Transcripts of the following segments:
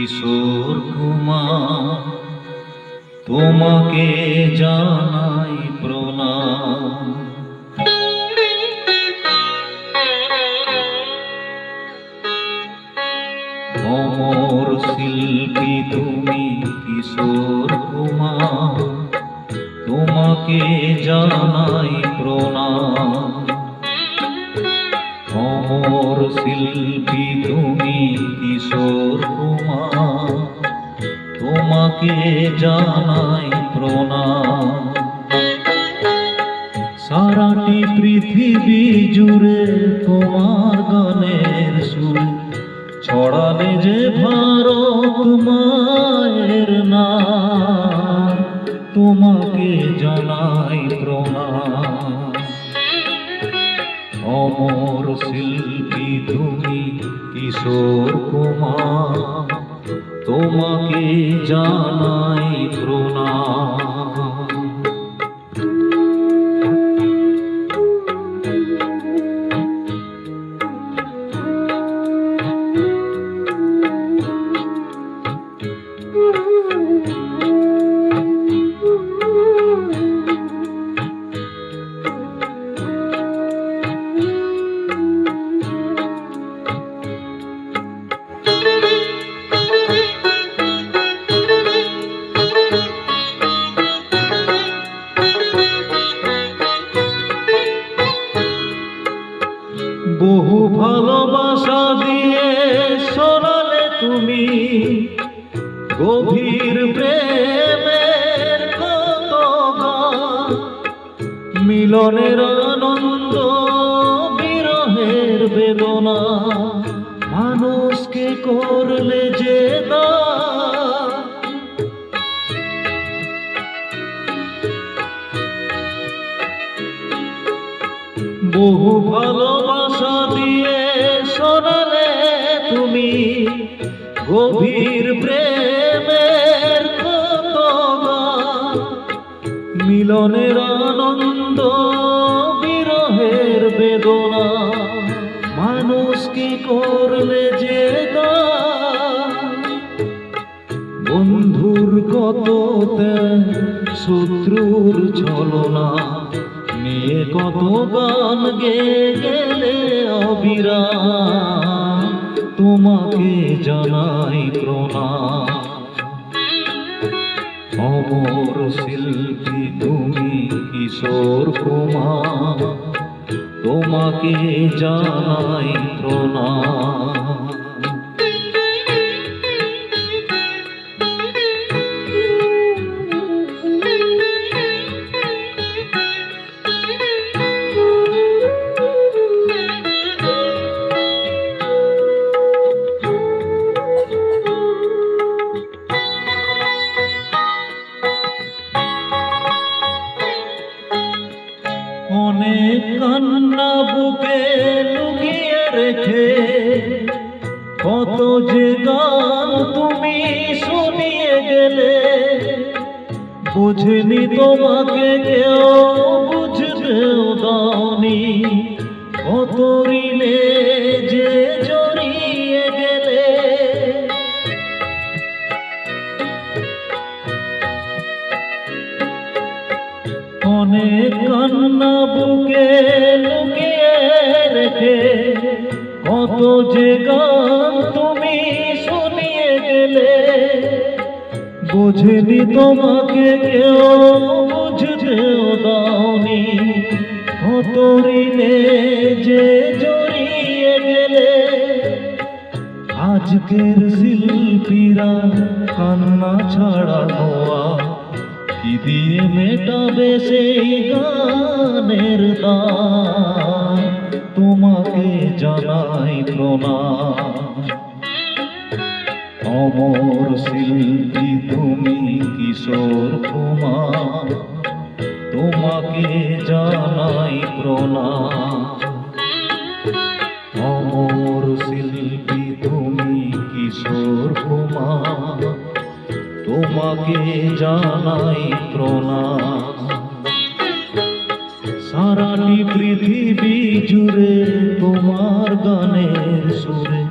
কিশোর কুমার, তোমাকে জানাই প্রণাম। অমর শিল্পী তুমি কিশোর কুমার, তোমাকে জানাই প্রণাম। অমর শিল্পী তুমি কিশোর কুমার, তোমাকে জানাই প্রণাম। সারাটি পৃথিবী জুড়ে তোমার গানের সুর ছড়ালে যে ভারত মায়ের নাম, তোমাকে জানাই প্রণাম। অমর শিল্পী তুমি কিশোর কুমার, তোমাকে জানাই প্রণাম। বহু ভালোবাসা দিয়ে শোনালে তুমি গভীর প্রেমের কত গান। মিলনের আনন্দ বিরহের বেদনা, মানুষকে করলে যে দান। বহু ভালোবাসা দিয়ে শোনালে তুমি গভীর প্রেমের কত গান। মিলনের আনন্দ বিরহের বেদনা, মানুষকে করলে যে দান। বন্ধুর কত ত্যাগ, শত্রুর ছলনা নিয়ে কত গান গেয়ে গেলে অবিরাম, তোমাকে জানাই প্রণাম। অমর শিল্পী তুমি কিশোর কুমার, তোমাকে জানাই প্রণাম। অনেক কান্না বুকে লুকিয়ে রেখে কত যে গান তুমি শুনিয়ে গেলে। বুঝিনি তোমাকে কেউ বুঝতেও দাওনি, কত ঋণে যে জড়িয়ে গেলে। অনেক কান্না বুকে লুকিয়ে রেখে কত যে গান তুমি শুনিয়ে গেলে। বুঝিনি তোমাকে কেউ বুঝতেও দাওনি, কত ঋণে যে জড়িয়ে গেলে। আজকের শিল্পীরা কান্না ছাড়া নোয়া, কি দিয়ে মেটাবে সেই গানের দান, তোমাকে জানাই প্রণাম। অমর শিল্পী তুমি কিশোর কুমার, তোমাকে জানাই প্রণাম। অমর শিল্পী তুমি কিশোর কুমার, তোমাকে জানাই প্রণাম। সারাটি পৃথিবী জুড়ে তোমার গানের সুরে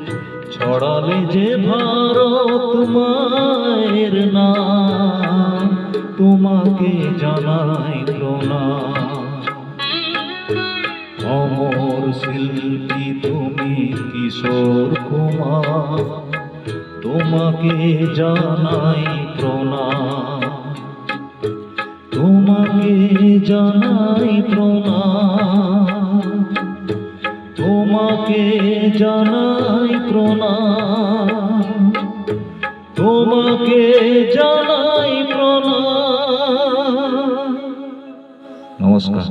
ছড়ালে যে ভারত মায়ের নাম, তোমাকে জানাই প্রণাম। অমর শিল্পী তুমি কিশোর কুমার, তোমাকে জানাই প্রণাম, তোমাকে জানাই প্রণাম, তোমাকে জানাই প্রণাম, তোমাকে জানাই প্রণাম। নমস্কার।